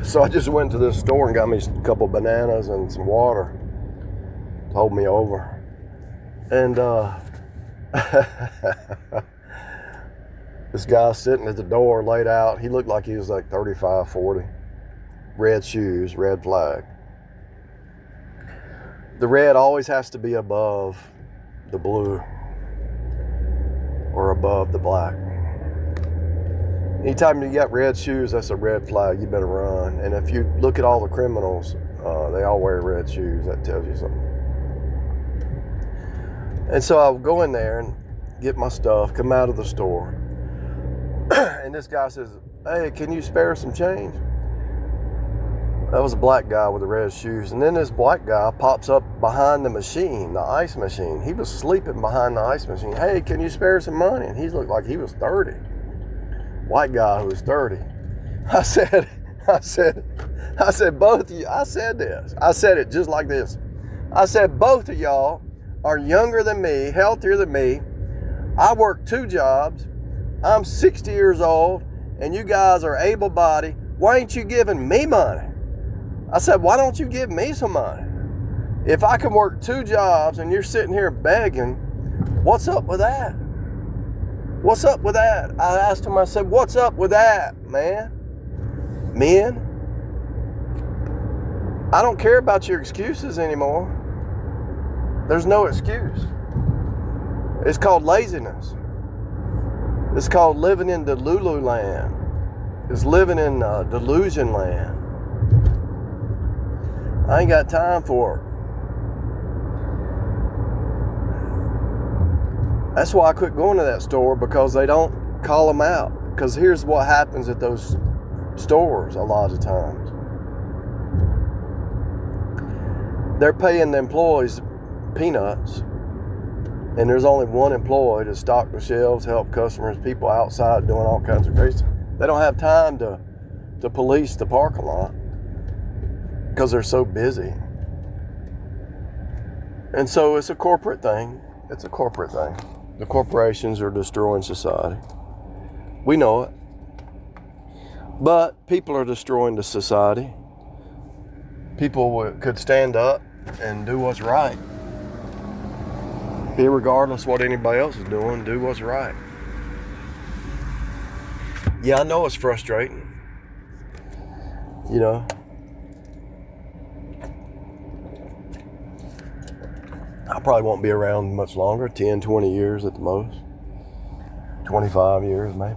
So I just went to this store and got me a couple bananas and some water to hold me over. And this guy sitting at the door laid out. He looked like he was like 35, 40. Red shoes, red flag. The red always has to be above the blue or above the black. Anytime you got red shoes, that's a red flag. You better run. And if you look at all the criminals, they all wear red shoes. That tells you something. And so I'll go in there and get my stuff, come out of the store. And this guy says, "Hey, can you spare some change?" That was a black guy with the red shoes. And then this black guy pops up behind the machine, the ice machine. He was sleeping behind the ice machine. "Hey, can you spare some money?" And he looked like he was 30. White guy who was 30. I said, both of you, I said this. I said it just like this. I said, both of y'all are younger than me, healthier than me. I work 2 jobs. I'm 60 years old, and you guys are able-bodied. Why ain't you giving me money? I said, why don't you give me some money? If I can work 2 jobs and you're sitting here begging, what's up with that? What's up with that? I asked him, I said, what's up with that, man? Men, I don't care about your excuses anymore. There's no excuse. It's called laziness. It's called living in Delulu land. It's living in delusion land. I ain't got time for it. That's why I quit going to that store, because they don't call them out. Because here's what happens at those stores a lot of times. They're paying the employees peanuts, and there's only one employee to stock the shelves, help customers, people outside doing all kinds of crazy. They don't have time to police the parking lot because they're so busy. And so it's a corporate thing. It's a corporate thing. The corporations are destroying society. We know it. But people are destroying the society. People could stand up and do what's right. Irregardless what anybody else is doing, do what's right. Yeah, I know it's frustrating. You know. I probably won't be around much longer, 10, 20 years at the most. 25 years maybe.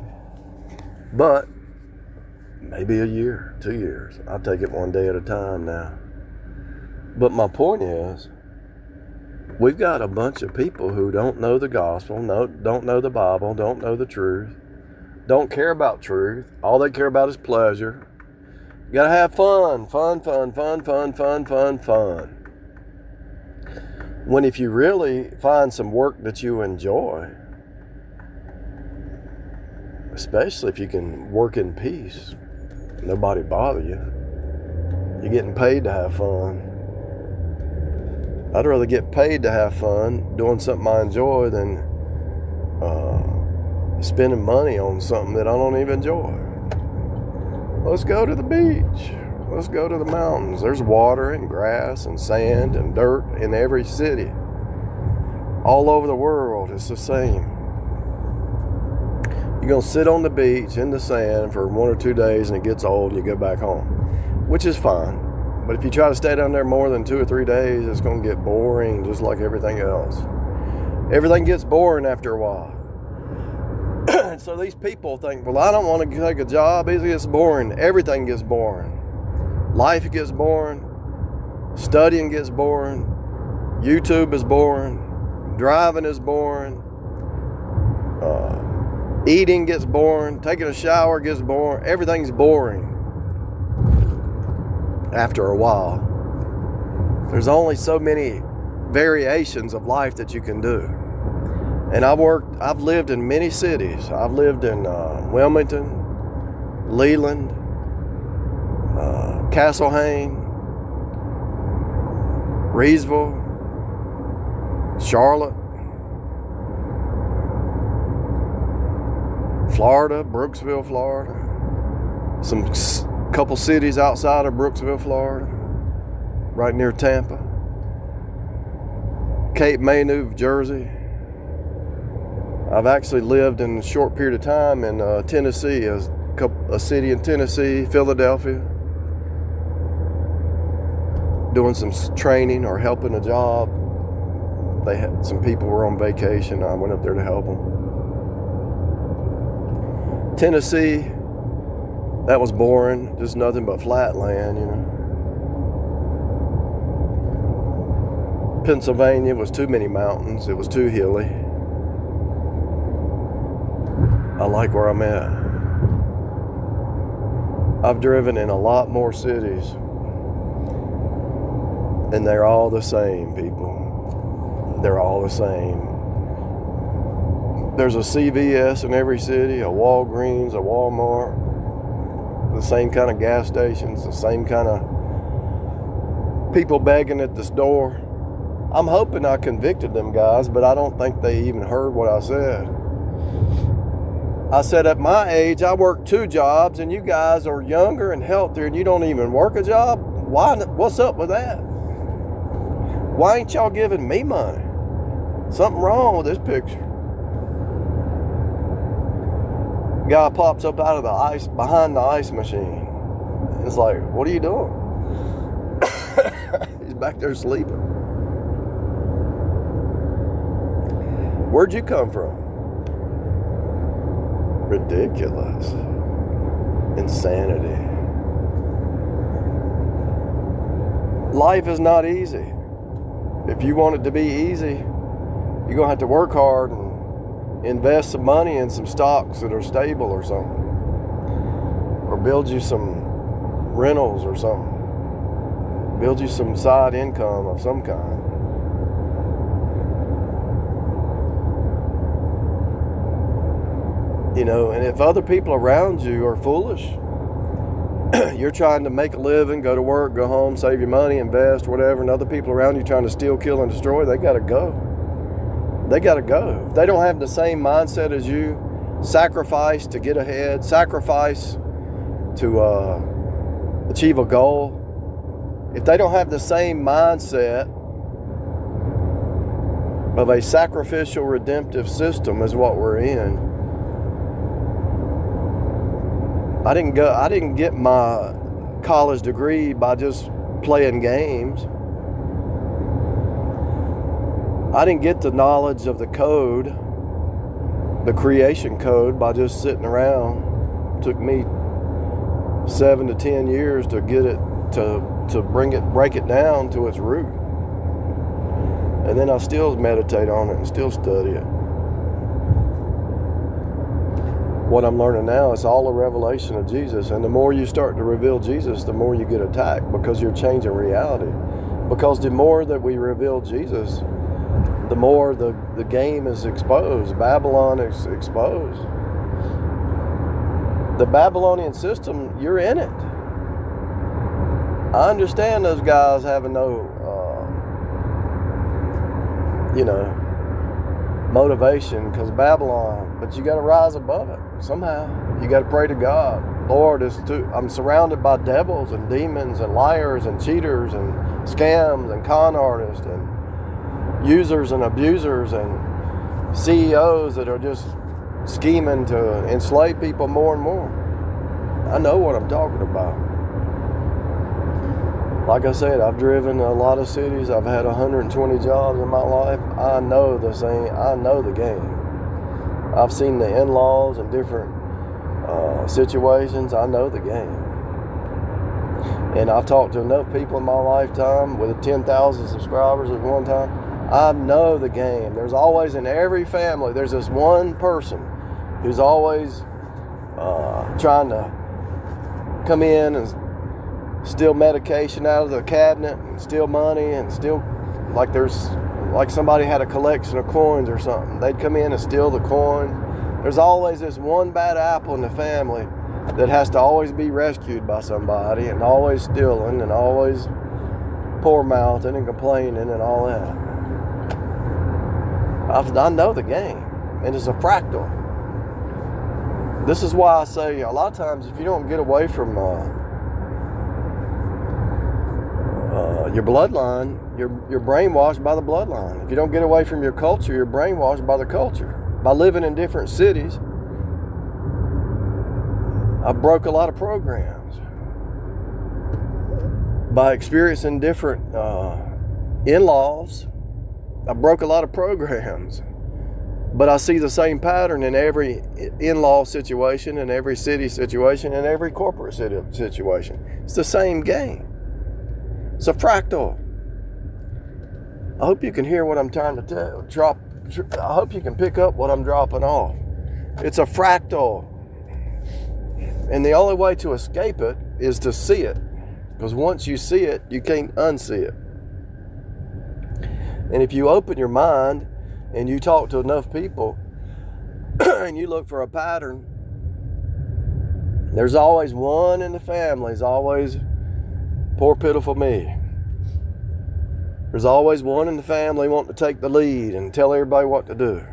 But maybe a year, 2 years. I'll take it one day at a time now. But my point is, we've got a bunch of people who don't know the gospel, don't know the Bible, don't know the truth, don't care about truth. All they care about is pleasure. You gotta have fun. When if you really find some work that you enjoy, especially if you can work in peace, nobody bother you, you're getting paid to have fun. I'd rather get paid to have fun doing something I enjoy than spending money on something that I don't even enjoy. Let's go to the beach. Let's go to the mountains. There's water and grass and sand and dirt in every city. All over the world, it's the same. You're going to sit on the beach in the sand for 1 or 2 days and it gets old and you go back home, which is fine. But if you try to stay down there more than 2 or 3 days, it's going to get boring just like everything else. Everything gets boring after a while. And so these people think, well, I don't want to take a job. It gets boring. Everything gets boring. Life gets boring. Studying gets boring. YouTube is boring. Driving is boring. Eating gets boring. Taking a shower gets boring. Everything's boring after a while. There's only so many variations of life that you can do. And I've lived in many cities. I've lived in Wilmington, Leland, Castlehane, Reesville, Charlotte, Florida, Brooksville, Florida. Some couple cities outside of Brooksville, Florida, right near Tampa. Cape May, New Jersey. I've actually lived in a short period of time in Tennessee, a city in Tennessee, Philadelphia, doing some training or helping a job. They had some people were on vacation. I went up there to help them. Tennessee, that was boring, just nothing but flat land, you know. Pennsylvania was too many mountains. It was too hilly. I like where I'm at. I've driven in a lot more cities, and they're all the same, people. They're all the same. There's a CVS in every city, a Walgreens, a Walmart, the same kind of gas stations, the same kind of people begging at this door. I'm hoping I convicted them guys, but I don't think they even heard what I said. I said, at my age, I work 2 jobs, and you guys are younger and healthier, and you don't even work a job? Why? What's up with that? Why ain't y'all giving me money? Something wrong with this picture. Guy pops up out of the ice, behind the ice machine. It's like, what are you doing? He's back there sleeping. Where'd you come from? Ridiculous. Insanity. Life is not easy. If you want it to be easy, you're going to have to work hard and invest some money in some stocks that are stable or something. Or build you some rentals or something. Build you some side income of some kind. You know, and if other people around you are foolish, you're trying to make a living, go to work, go home, save your money, invest, whatever, and other people around you trying to steal, kill, and destroy, they got to go. They got to go. If they don't have the same mindset as you, sacrifice to get ahead, sacrifice to achieve a goal, if they don't have the same mindset of a sacrificial, redemptive system as what we're in, I didn't get my college degree by just playing games. I didn't get the knowledge of the code, the creation code, by just sitting around. It took me 7 to 10 years to get it to break it down to its root. And then I still meditate on it and still study it. What I'm learning now, it's all a revelation of Jesus. And the more you start to reveal Jesus, the more you get attacked, because you're changing reality. Because the more that we reveal Jesus, the more the game is exposed. Babylon is exposed. The Babylonian system, you're in it. I understand those guys having no, motivation because Babylon, but you got to rise above it somehow. You got to pray to God. Lord, I'm surrounded by devils and demons and liars and cheaters and scams and con artists and users and abusers and CEOs that are just scheming to enslave people more and more. I know what I'm talking about. Like I said, I've driven a lot of cities. I've had 120 jobs in my life. I know the game. I've seen the in-laws and different situations. I know the game. And I've talked to enough people in my lifetime with 10,000 subscribers at one time. I know the game. There's always, in every family, there's this one person who's always trying to come in and steal medication out of the cabinet and steal money and steal, like somebody had a collection of coins or something. They'd come in and steal the coin. There's always this one bad apple in the family that has to always be rescued by somebody, and always stealing and always poor mouthing and complaining and all that. I know the game, and it's a fractal. This is why I say a lot of times, if you don't get away from Your bloodline, you're brainwashed by the bloodline. If you don't get away from your culture, you're brainwashed by the culture. By living in different cities, I broke a lot of programs. By experiencing different in-laws, I broke a lot of programs. But I see the same pattern in every in-law situation, in every city situation, in every corporate situation. It's the same game. It's a fractal. I hope you can hear what I'm trying to drop. I hope you can pick up what I'm dropping off. It's a fractal. And the only way to escape it is to see it. Because once you see it, you can't unsee it. And if you open your mind and you talk to enough people and you look for a pattern, there's always one in the family. There's always poor pitiful me. There's always one in the family wanting to take the lead and tell everybody what to do.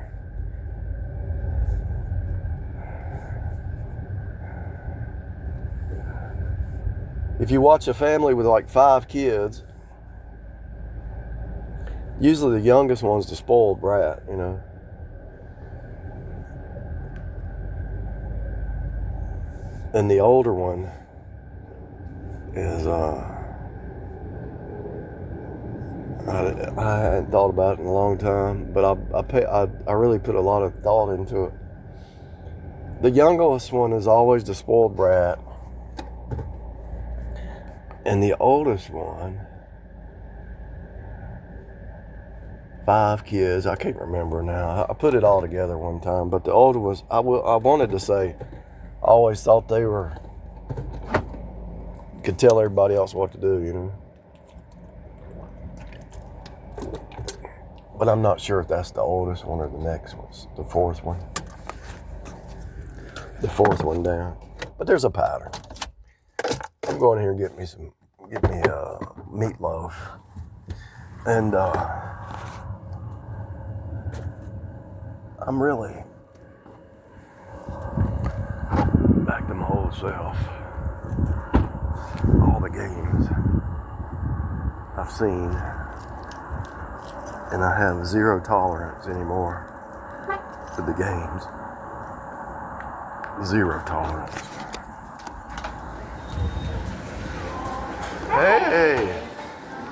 If you watch a family with like 5 kids, usually the youngest one's the spoiled brat, you know. And the older one is, I hadn't thought about it in a long time, but I really put a lot of thought into it. The youngest one is always the spoiled brat. And the oldest one, 5 kids, I can't remember now. I put it all together one time, but the older ones, I wanted to say, I always thought they could tell everybody else what to do, you know. But I'm not sure if that's the oldest one or the next one, the 4th one. The 4th one down. But there's a pattern. I'm going here and get me meatloaf. And I'm really back to my old self. All the games I've seen, and I have 0 tolerance anymore for the games. 0 tolerance. Hey!